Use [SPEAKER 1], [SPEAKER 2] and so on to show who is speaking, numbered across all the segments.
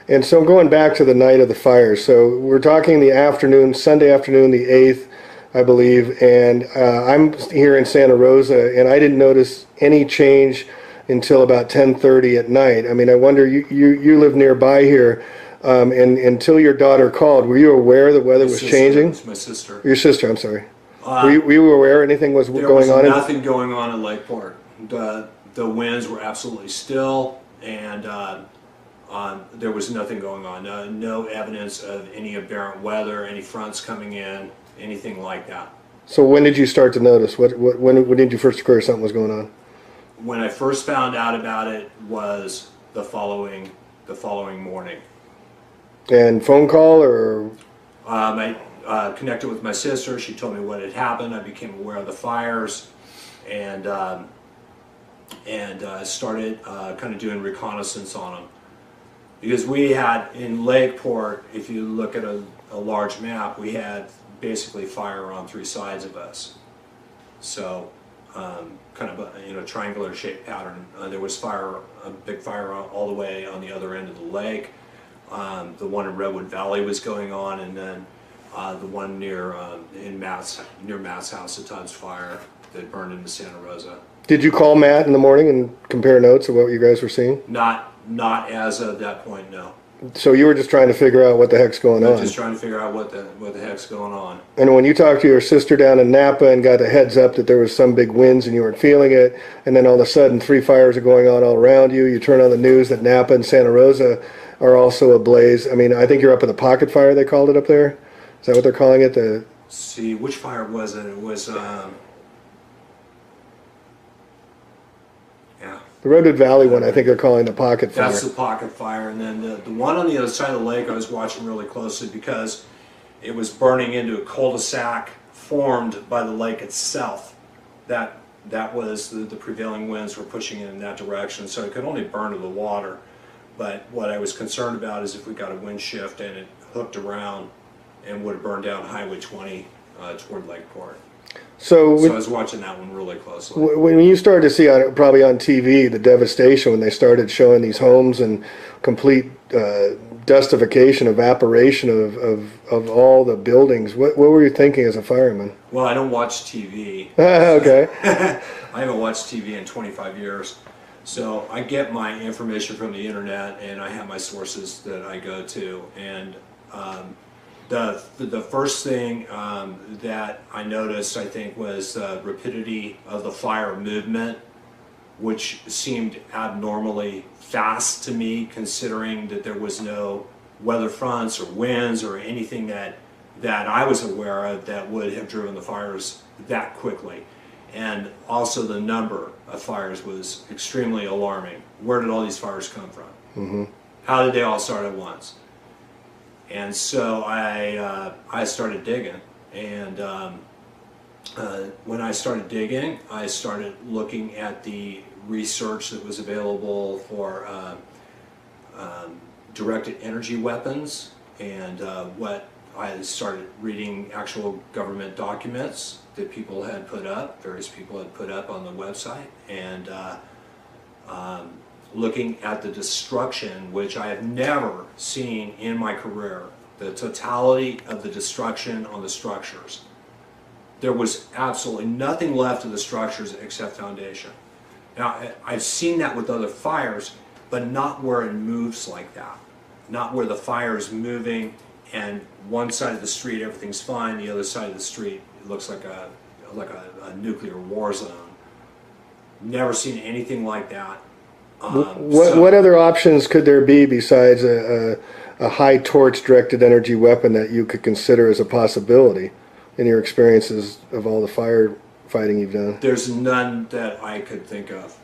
[SPEAKER 1] And so going back to the night of the fire, so we're talking the afternoon, Sunday afternoon, the 8th, I believe, and I'm here in Santa Rosa, and I didn't notice any change until about 10:30 at night. I mean, I wonder, you live nearby here, and until your daughter called, were you aware the weather was changing?
[SPEAKER 2] It's my sister.
[SPEAKER 1] Your sister, I'm sorry. Were you aware anything was going on?
[SPEAKER 2] There was nothing going on in Lakeport. The winds were absolutely still, and there was nothing going on. No evidence of any aberrant weather, any fronts coming in, anything like that.
[SPEAKER 1] So when did you start to notice? When did you first occur something was going on?
[SPEAKER 2] When I first found out about it was the following morning.
[SPEAKER 1] And phone call or?
[SPEAKER 2] I connected with my sister. She told me what had happened. I became aware of the fires, and started kind of doing reconnaissance on them. Because we had in Lakeport, if you look at a large map, we had basically fire on three sides of us. So kind of a triangular shaped pattern. There was fire, a big fire all the way on the other end of the lake. The one in Redwood Valley was going on, and then the one near Matt's house, the Tubbs fire that burned into Santa Rosa.
[SPEAKER 1] Did you call Matt in the morning and compare notes of what you guys were seeing?
[SPEAKER 2] Not as of that point, no.
[SPEAKER 1] So you were just trying to figure out what the heck's going on?
[SPEAKER 2] Just trying to figure out what the heck's going on.
[SPEAKER 1] And when you talked to your sister down in Napa and got a heads up that there was some big winds and you weren't feeling it, and then all of a sudden 3 fires are going on all around you, you turn on the news that Napa and Santa Rosa are also ablaze. I mean, I think you're up in the pocket fire, they called it up there? Is that what they're calling it?
[SPEAKER 2] See, which fire was it? It was,
[SPEAKER 1] the Redwood Valley one, I think they're calling the pocket fire.
[SPEAKER 2] That's the pocket fire. And then the one on the other side of the lake I was watching really closely because it was burning into a cul-de-sac formed by the lake itself. That was the prevailing winds were pushing in that direction, so it could only burn to the water. But what I was concerned about is if we got a wind shift and it hooked around and would have burned down Highway 20 toward Lakeport. So I was watching that one really closely.
[SPEAKER 1] When you started to see, probably on TV, the devastation when they started showing these homes and complete dustification, evaporation of all the buildings, what were you thinking as a fireman?
[SPEAKER 2] Well, I don't watch TV.
[SPEAKER 1] Okay.
[SPEAKER 2] I haven't watched TV in 25 years. So I get my information from the internet, and I have my sources that I go to. And the first thing that I noticed, I think, was the rapidity of the fire movement, which seemed abnormally fast to me, considering that there was no weather fronts or winds or anything that I was aware of that would have driven the fires that quickly. And also the number of fires was extremely alarming. Where did all these fires come from? Mm-hmm. How did they all start at once? And so I started digging, and when I started digging, I started looking at the research that was available for directed energy weapons, and what I started reading actual government documents that people had put up, various people had put up on the website, and looking at the destruction, which I have never seen in my career, the totality of the destruction on the structures. There was absolutely nothing left of the structures except foundation. Now, I've seen that with other fires, but not where it moves like that. Not where the fire is moving and one side of the street everything's fine, the other side of the street it looks like a nuclear war zone. Never seen anything like that.
[SPEAKER 1] What other options could there be besides a high torch directed energy weapon that you could consider as a possibility in your experiences of all the firefighting you've done?
[SPEAKER 2] There's none that I could think of.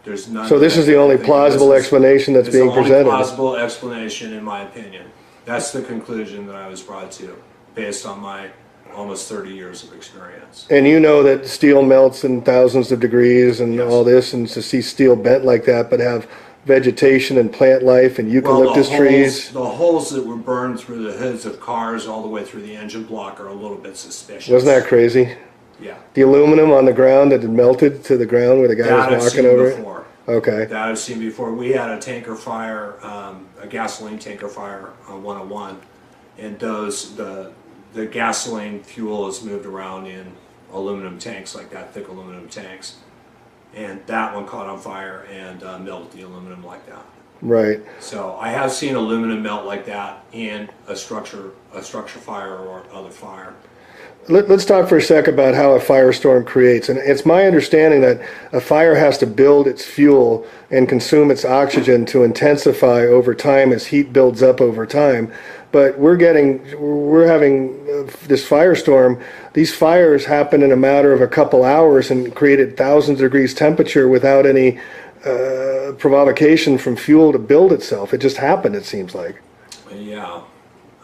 [SPEAKER 2] There's none.
[SPEAKER 1] So this is the only plausible explanation that's being presented?
[SPEAKER 2] It's the only plausible explanation in my opinion. That's the conclusion that I was brought to based on my almost 30 years of experience.
[SPEAKER 1] And you know that steel melts in thousands of degrees and
[SPEAKER 2] yes.
[SPEAKER 1] all this, and to see steel bent like that, but have vegetation and plant life and eucalyptus trees.
[SPEAKER 2] The holes that were burned through the hoods of cars all the way through the engine block are a little bit suspicious.
[SPEAKER 1] Wasn't that crazy?
[SPEAKER 2] Yeah.
[SPEAKER 1] The aluminum on the ground that had melted to the ground where the guy was walking over it? Okay.
[SPEAKER 2] that I've seen before. We had a tanker fire, a gasoline tanker fire on 101, and the gasoline fuel is moved around in aluminum tanks like that, thick aluminum tanks, and that one caught on fire and melted the aluminum like that.
[SPEAKER 1] Right.
[SPEAKER 2] So I have seen aluminum melt like that in a structure fire or other fire.
[SPEAKER 1] Let's talk for a sec about how a firestorm creates. And it's my understanding that a fire has to build its fuel and consume its oxygen to intensify over time as heat builds up over time. But we're having this firestorm. These fires happen in a matter of a couple hours and created thousands of degrees temperature without any provocation from fuel to build itself. It just happened, it seems like.
[SPEAKER 2] Yeah.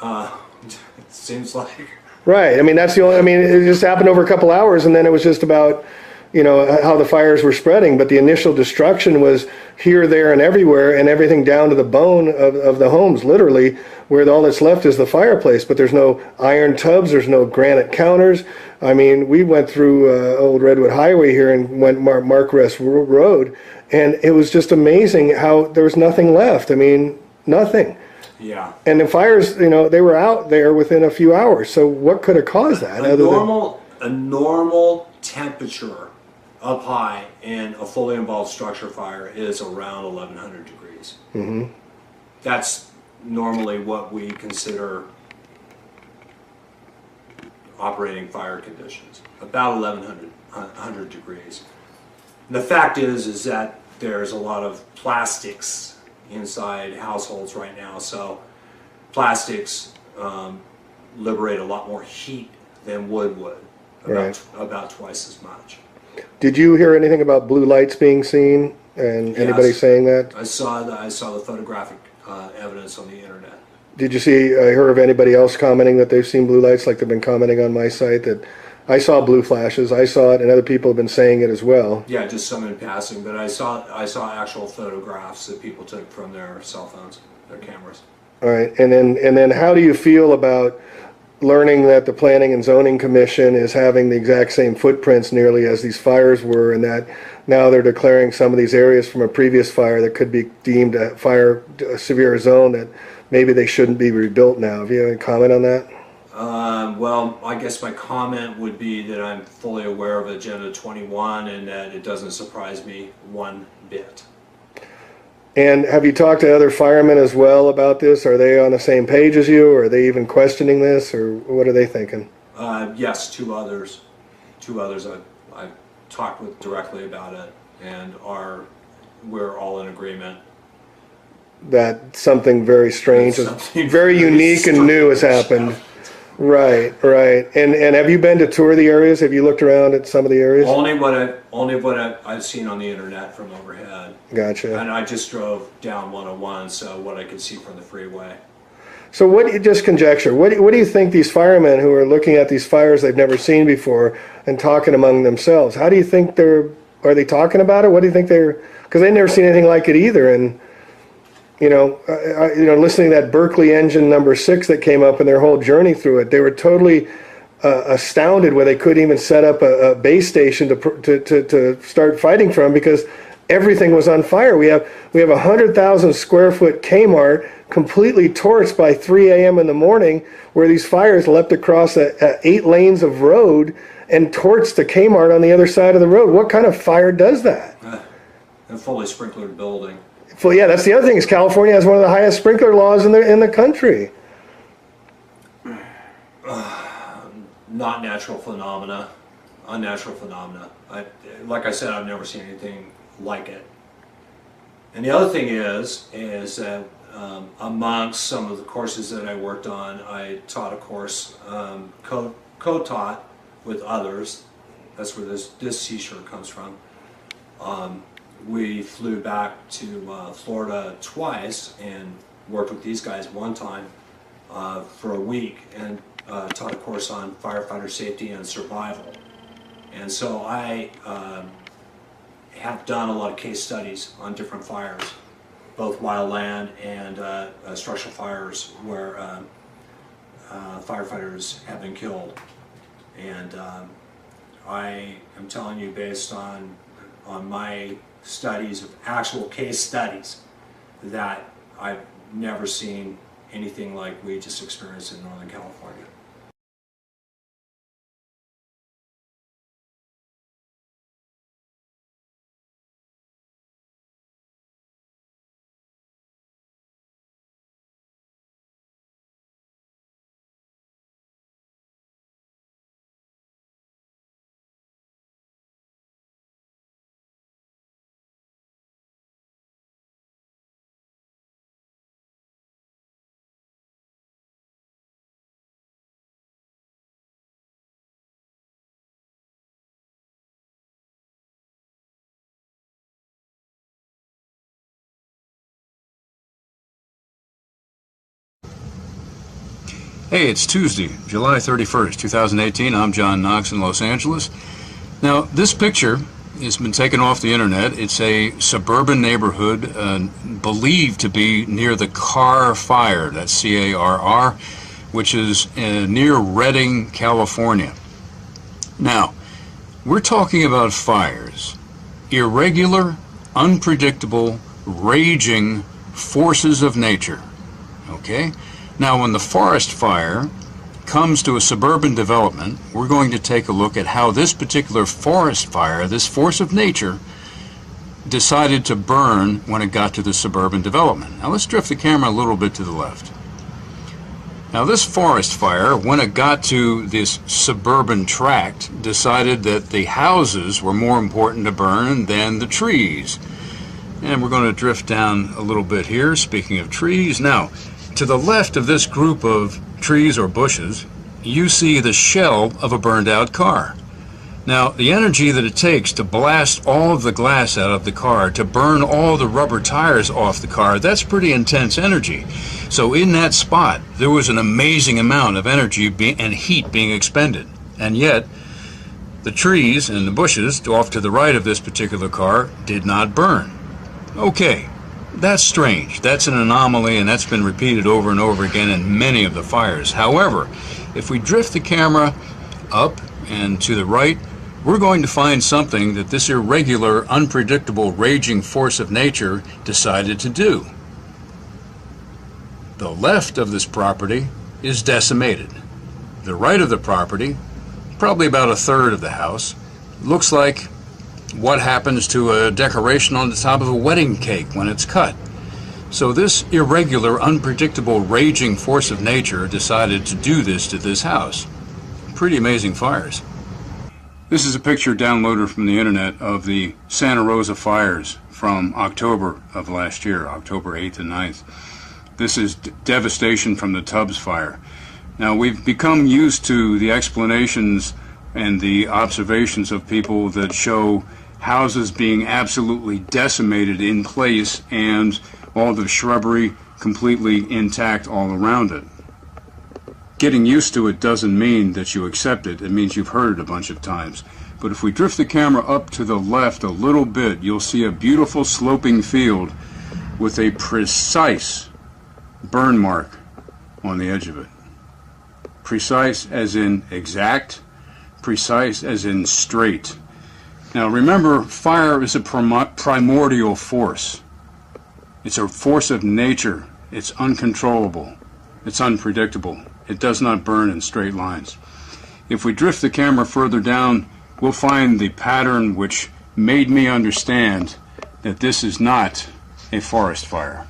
[SPEAKER 2] It seems like.
[SPEAKER 1] Right. I mean, that's the only, I mean, it just happened over a couple hours, and then it was just about, how the fires were spreading. But the initial destruction was here, there, and everywhere, and everything down to the bone of the homes, literally, where all that's left is the fireplace. But there's no iron tubs, there's no granite counters. I mean, we went through Old Redwood Highway here and went Mark Rest Road, and it was just amazing how there was nothing left. I mean, nothing.
[SPEAKER 2] Yeah.
[SPEAKER 1] And the fires, they were out there within a few hours. So what could have caused that?
[SPEAKER 2] A normal temperature up high in a fully involved structure fire is around 1100 degrees.
[SPEAKER 1] Mm-hmm.
[SPEAKER 2] That's normally what we consider operating fire conditions, about 1100 degrees. And the fact is that there's a lot of plastics inside households right now, so plastics liberate a lot more heat than wood would, about twice as much.
[SPEAKER 1] Did you hear anything about blue lights being seen, and anybody saying that?
[SPEAKER 2] I saw the photographic evidence on the internet.
[SPEAKER 1] Did you hear of anybody else commenting that they've seen blue lights, like they've been commenting on my site that I saw blue flashes, I saw it, and other people have been saying it as well?
[SPEAKER 2] Yeah, just some in passing, but I saw actual photographs that people took from their cell phones, their cameras.
[SPEAKER 1] All right, and then how do you feel about learning that the Planning and Zoning Commission is having the exact same footprints nearly as these fires were, and that now they're declaring some of these areas from a previous fire that could be deemed a severe zone that maybe they shouldn't be rebuilt now? Have you had any comment on that?
[SPEAKER 2] Well, I guess my comment would be that I'm fully aware of Agenda 21 and that it doesn't surprise me one bit.
[SPEAKER 1] And have you talked to other firemen as well about this? Are they on the same page as you, or are they even questioning this, or what are they thinking?
[SPEAKER 2] Yes, two others I've talked with directly about it, and we're all in agreement
[SPEAKER 1] that something very strange, very unique and new has happened. Right. And have you been to tour the areas? Have you looked around at some of the areas?
[SPEAKER 2] Only what I've seen on the internet from overhead.
[SPEAKER 1] Gotcha.
[SPEAKER 2] And I just drove down 101, so what I could see from the freeway.
[SPEAKER 1] So just conjecture, what do you think these firemen who are looking at these fires they've never seen before and talking among themselves, how do you think are they talking about it? What do you think because they've never seen anything like it either, and listening to that Berkeley engine number 6 that came up and their whole journey through it, they were totally astounded where they couldn't even set up a base station to start fighting from because everything was on fire. We have 100,000 square foot Kmart completely torched by 3 a.m. in the morning, where these fires leapt across 8 lanes of road and torched the Kmart on the other side of the road. What kind of fire does that?
[SPEAKER 2] A fully sprinklered building.
[SPEAKER 1] Well, yeah, that's the other thing is California has one of the highest sprinkler laws in the country.
[SPEAKER 2] Not natural phenomena, unnatural phenomena. Like I said, I've never seen anything like it. And the other thing is that amongst some of the courses that I worked on, I taught a course, co-taught with others. That's where this t-shirt comes from. We flew back to Florida twice and worked with these guys one time for a week and taught a course on firefighter safety and survival. And so I have done a lot of case studies on different fires, both wildland and structural fires where firefighters have been killed. And I am telling you, based on on my studies of actual case studies that I've never seen anything like we just experienced in Northern California.
[SPEAKER 3] Hey, it's Tuesday, July 31st, 2018. I'm John Knox in Los Angeles. Now, this picture has been taken off the internet. It's a suburban neighborhood believed to be near the Carr Fire, that's C-A-R-R, which is near Redding, California. Now, we're talking about fires, irregular, unpredictable, raging forces of nature, okay? Now, when the forest fire comes to a suburban development, we're going to take a look at how this particular forest fire, this force of nature, decided to burn when it got to the suburban development. Now, let's drift the camera a little bit to the left. Now, this forest fire, when it got to this suburban tract, decided that the houses were more important to burn than the trees. And we're going to drift down a little bit here, speaking of trees. Now, to the left of this group of trees or bushes, you see the shell of a burned out car. Now, the energy that it takes to blast all of the glass out of the car, to burn all the rubber tires off the car, that's pretty intense energy. So in that spot, there was an amazing amount of energy and heat being expended. And yet, the trees and the bushes off to the right of this particular car did not burn. Okay. That's strange. That's an anomaly, and that's been repeated over and over again in many of the fires. However, if we drift the camera up and to the right, we're going to find something that this irregular, unpredictable, raging force of nature decided to do. The left of this property is decimated. The right of the property, probably about a third of the house, looks like what happens to a decoration on the top of a wedding cake when it's cut. So this irregular, unpredictable, raging force of nature decided to do this to this house. Pretty amazing fires. This is a picture downloaded from the internet of the Santa Rosa fires from October of last year, October 8th and 9th. This is devastation from the Tubbs fire. Now, we've become used to the explanations and the observations of people that show houses being absolutely decimated in place and all the shrubbery completely intact all around it. Getting used to it doesn't mean that you accept it. It means you've heard it a bunch of times. But if we drift the camera up to the left a little bit, you'll see a beautiful sloping field with a precise burn mark on the edge of it. Precise as in exact, precise as in straight. Now remember, fire is a primordial force. It's a force of nature. It's uncontrollable. It's unpredictable. It does not burn in straight lines. If we drift the camera further down, we'll find the pattern which made me understand that this is not a forest fire.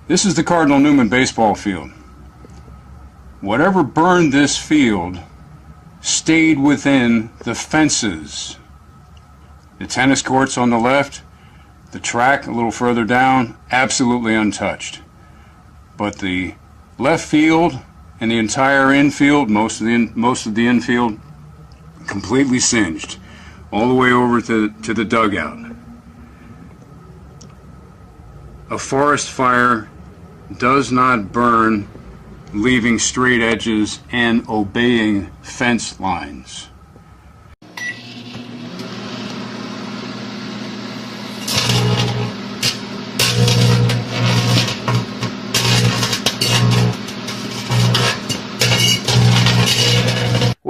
[SPEAKER 3] This is the Cardinal Newman baseball field. Whatever burned this field stayed within the fences. The tennis courts on the left, the track a little further down, absolutely untouched. But the left field and the entire infield, most of the infield, completely singed, all the way over to the dugout. A forest fire does not burn leaving straight edges and obeying fence lines.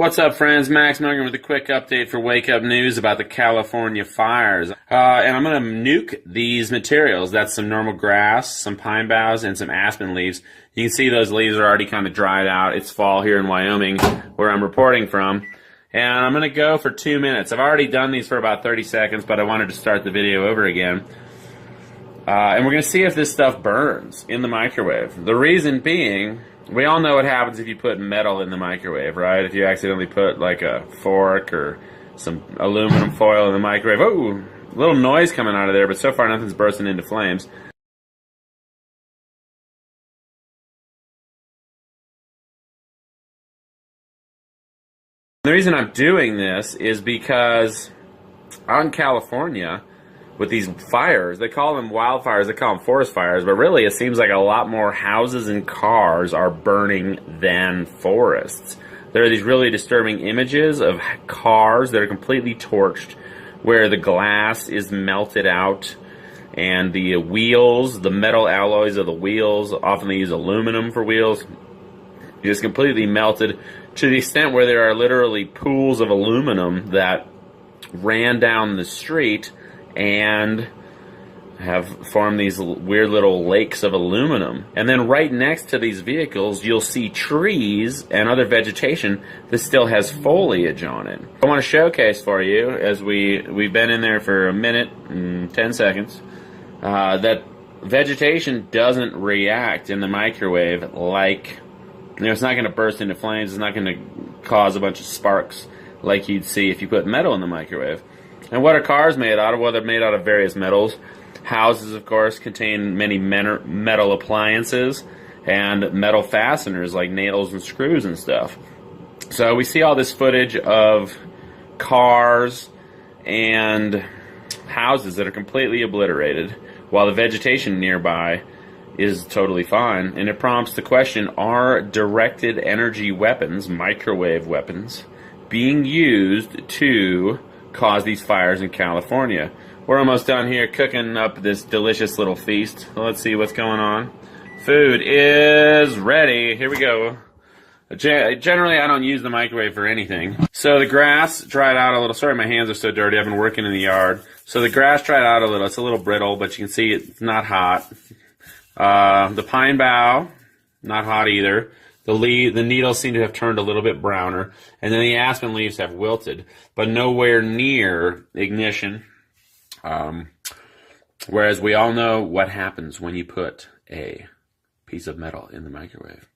[SPEAKER 4] What's up, friends? Max Munger with a quick update for Wake Up News about the California fires. And I'm going to nuke these materials. That's some normal grass, some pine boughs, and some aspen leaves. You can see those leaves are already kind of dried out. It's fall here in Wyoming, where I'm reporting from. And I'm going to go for 2 minutes. I've already done these for about 30 seconds, but I wanted to start the video over again. And we're going to see if this stuff burns in the microwave. The reason being, we all know what happens if you put metal in the microwave, right? If you accidentally put like a fork or some aluminum foil in the microwave. Oh, a little noise coming out of there, but so far nothing's bursting into flames. The reason I'm doing this is because out in California, with these fires, they call them wildfires, they call them forest fires, but really it seems like a lot more houses and cars are burning than forests. There are these really disturbing images of cars that are completely torched, where the glass is melted out, and the wheels, the metal alloys of the wheels, often they use aluminum for wheels, just completely melted to the extent where there are literally pools of aluminum that ran down the street and have formed these weird little lakes of aluminum. And then right next to these vehicles, you'll see trees and other vegetation that still has foliage on it. I want to showcase for you, as we've been in there for a minute and 10 seconds, that vegetation doesn't react in the microwave like, it's not going to burst into flames, it's not going to cause a bunch of sparks like you'd see if you put metal in the microwave. And what are cars made out of? Well, they're made out of various metals. Houses, of course, contain many metal appliances and metal fasteners like nails and screws and stuff. So we see all this footage of cars and houses that are completely obliterated, while the vegetation nearby is totally fine. And it prompts the question, are directed energy weapons, microwave weapons, being used to cause these fires in California? We're almost done here cooking up this delicious little feast. Let's see what's going on. Food is ready. Here we go. Generally, I don't use the microwave for anything. So the grass dried out a little. Sorry, my hands are so dirty. I've been working in the yard. So the grass dried out a little. It's a little brittle, but you can see it's not hot. The pine bough, not hot either. The needles seem to have turned a little bit browner, and then the aspen leaves have wilted, but nowhere near ignition. Whereas we all know what happens when you put a piece of metal in the microwave.